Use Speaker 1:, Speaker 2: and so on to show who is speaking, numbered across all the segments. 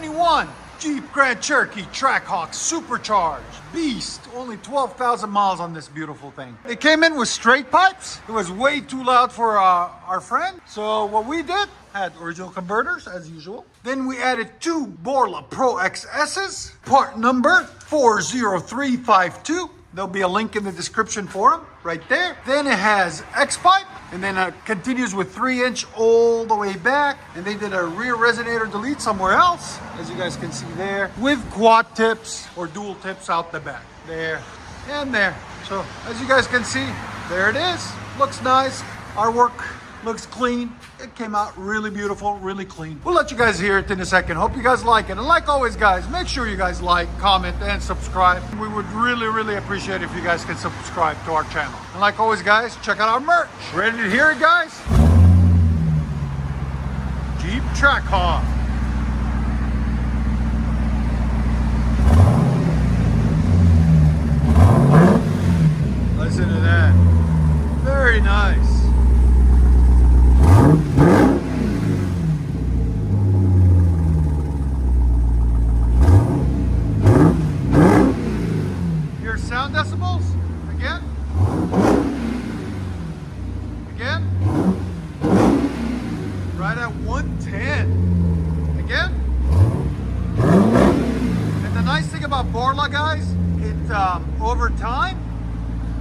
Speaker 1: 2021 Jeep Grand Cherokee Trackhawk Supercharged. Beast. Only 12,000 miles on this beautiful thing. It came in with straight pipes. It was way too loud for our friend. So what we did, had original converters as usual. Then we added two Borla Pro XS's, part number 40352. There'll be a link in the description for them right there. Then it has X-pipe, and then it continues with 3-inch all the way back. And they did a rear resonator delete somewhere else, as you guys can see there, with quad tips or dual tips out the back. There and there. So as you guys can see, there it is. Looks nice. Our work looks clean. It came out really beautiful, really clean. We'll let you guys hear it in a second. Hope you guys like it. And like always, guys, make sure you guys like, comment, and subscribe. We would really, really appreciate it if you guys can subscribe to our channel. And like always, guys, check out our merch. Ready to hear it, guys? Jeep Trackhawk. Listen to that. Very nice. Your sound decibels again. Right at 110 again. And the nice thing about Borla, guys, it over time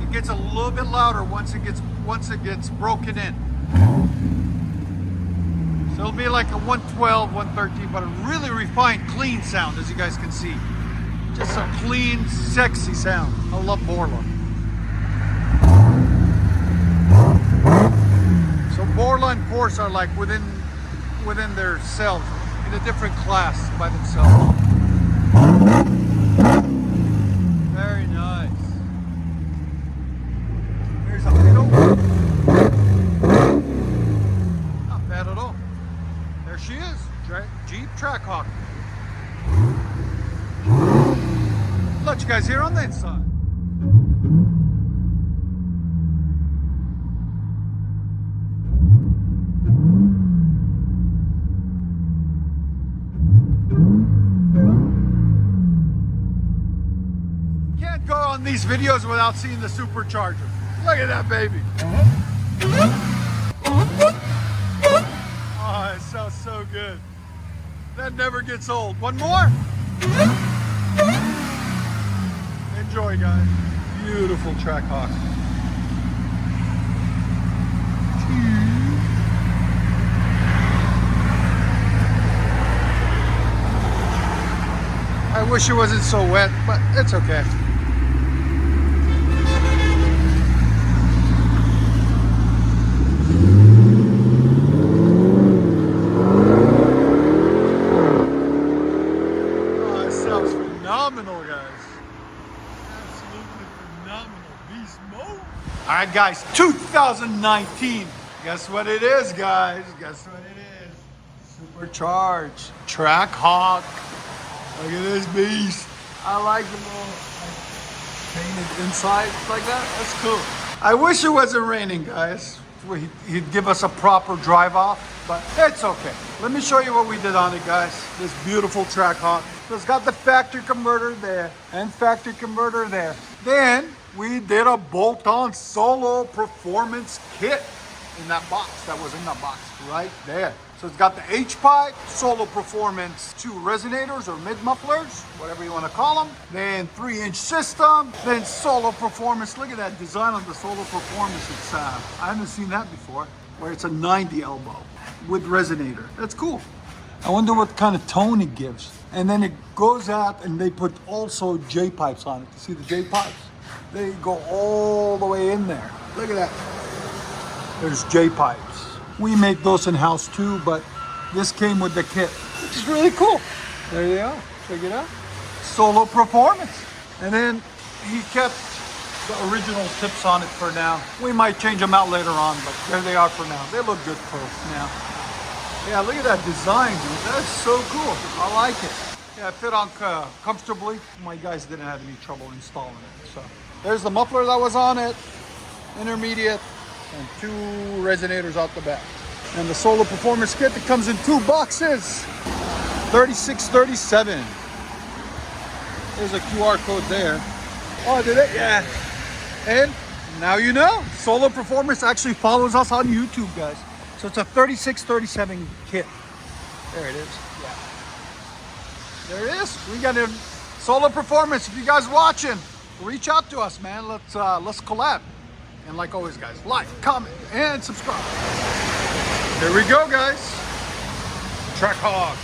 Speaker 1: it gets a little bit louder once it gets broken in. So it'll be like a 112, 113, but a really refined, clean sound, as you guys can see. Just a clean, sexy sound. I love Borla. So Borla and Porsche are like within their selves, in a different class by themselves. Very nice. Here's a little. Not bad at all. There she is, Jeep Trackhawk. Let you guys hear on the inside. Can't go on these videos without seeing the supercharger. Look at that baby. Oh, it sounds so good. That never gets old. One more. Enjoy, guys. Beautiful Trackhawk. I wish it wasn't so wet, but it's okay. Oh, it sounds phenomenal, guys. Absolutely phenomenal. Beast mode. All right, guys, 2019. Guess what it is, guys? Guess what it is? Supercharged Trackhawk. Look at this beast. I like the little painted inside like that. That's cool. I wish it wasn't raining, guys. He'd give us a proper drive off, but it's okay. Let me show you what we did on it, guys. This beautiful Trackhawk. So it's got the factory converter there and factory converter there. Then we did a bolt-on solo performance kit in that box. That was in that box right there. So it's got the H-pipe, solo performance, 2 resonators or mid-mufflers, whatever you want to call them. Then 3-inch system, then solo performance. Look at that design on the solo performance. It's I haven't seen that before, where it's a 90 elbow with resonator. That's cool. I wonder what kind of tone it gives. And then it goes out and they put also J-pipes on it. You see the J-pipes? They go all the way in there. Look at that. There's J-pipes. We make those in-house too, but this came with the kit, which is really cool. There they are. Check it out. Solo performance. And then he kept the original tips on it for now. We might change them out later on, but there they are for now. They look good for now. Yeah, look at that design, dude. That's so cool. I like it. Yeah, it fit on comfortably. My guys didn't have any trouble installing it. So there's the muffler that was on it, intermediate, and 2 resonators out the back. And the solo performance kit that comes in 2 boxes. 3637. There's a QR code there. Oh, did it? Yeah. And now you know. Solo Performance actually follows us on YouTube, guys. So it's a 3637 kit. There it is. Yeah. There it is. We got a Solo Performance. If you guys watching, reach out to us, man. Let's collab. And like always, guys, like, comment, and subscribe. Here we go, guys. Trackhawk.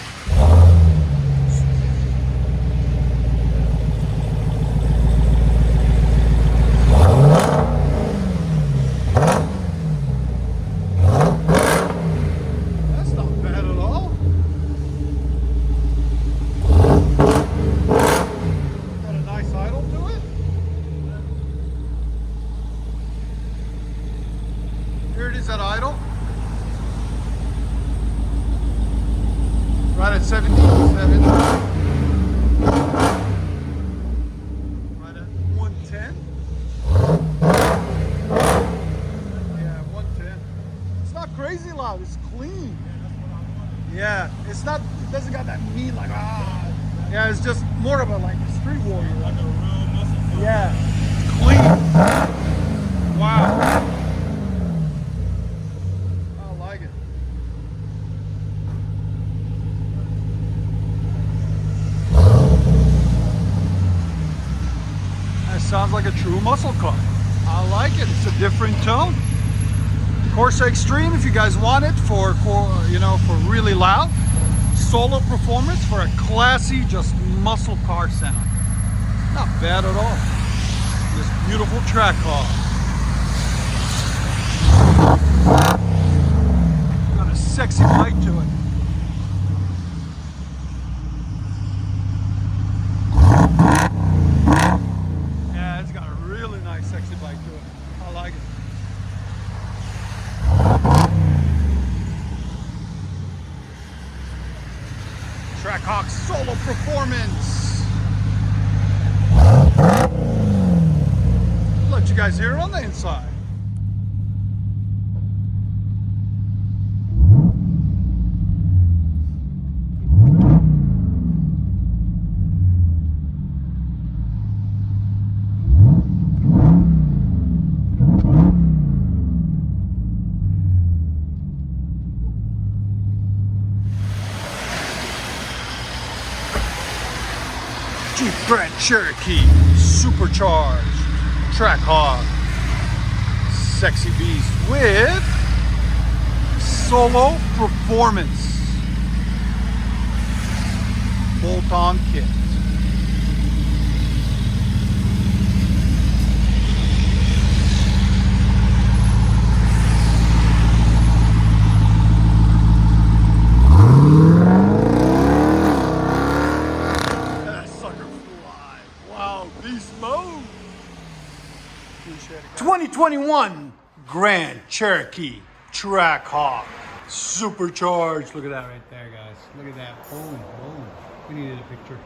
Speaker 1: That's not bad at all. Got a nice idle to it. Here it is at idle. Right at 17.7. Right at 110. Yeah, 110. It's not crazy loud, it's clean. Yeah, it's not, it doesn't got that mean like, ah. Yeah, it's just more of a like street warrior. Like a real muscle. Yeah, it's clean. Wow. Sounds like a true muscle car. I like it. It's a different tone. Corsa Extreme, if you guys want it for really loud. Solo Performance for a classy, just muscle car sound. Not bad at all. This beautiful Trackhawk. Got a sexy bite to it. Sexy bike to it. I like it. Trackhawk Solo Performance. Let you guys hear it on the inside. Jeep Grand Cherokee Supercharged Trackhawk Sexy Beast with Solo Performance bolt-on kit. Beast mode. 2021 Grand Cherokee Trackhawk Supercharged. Look at that right there, guys. Look at that. Boom, boom. We needed a picture.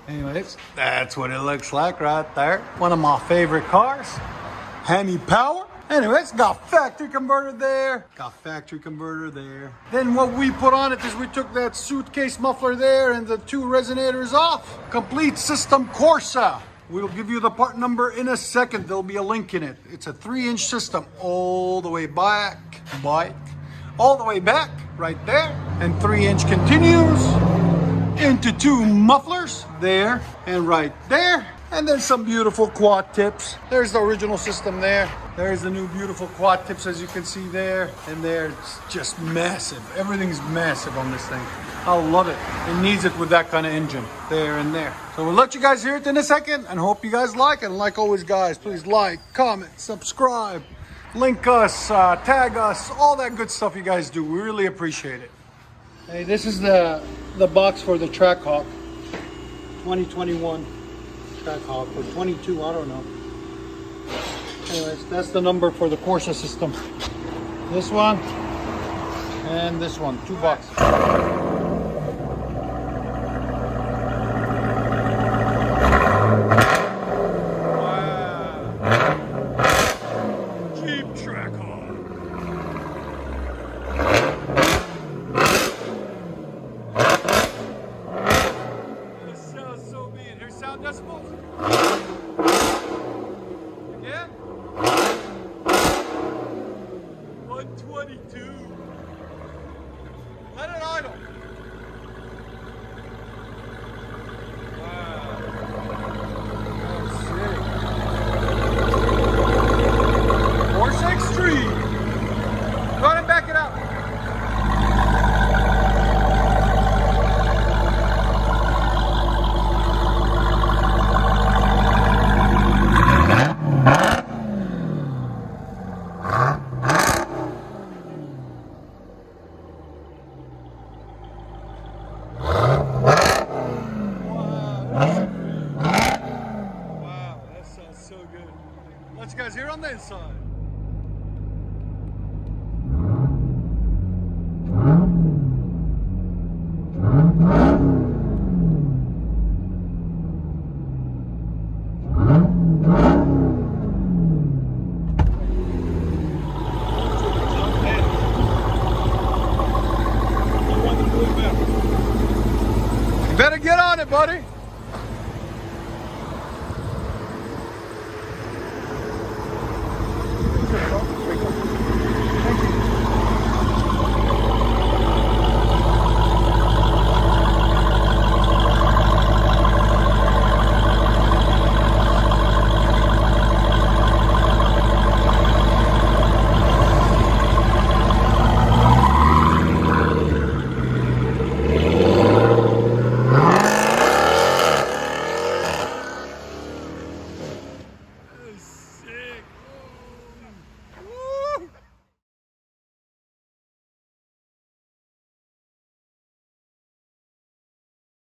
Speaker 1: Anyways, that's what it looks like right there. One of my favorite cars. Hemi power. Anyways, got factory converter there. Got factory converter there. Then what we put on it is we took that suitcase muffler there and the two resonators off. Complete system Corsa. We'll give you the part number in a second. There'll be a link in it. It's a 3-inch system all the way back, all the way back right there. And 3-inch continues into 2 mufflers there and right there. And then some beautiful quad tips. There's the original system there. There's the new beautiful quad tips as you can see there. And there, it's just massive. Everything's massive on this thing. I love it. It needs it with that kind of engine there and there. So we'll let you guys hear it in a second and hope you guys like it. And like always, guys, please like, comment, subscribe, link us, tag us, all that good stuff you guys do. We really appreciate it. Hey, this is the box for the Trackhawk 2021 Trackhawk or 22, I don't know. Anyways, that's the number for the Corsa system. This one and this one, $2. inside. You better get on it, buddy.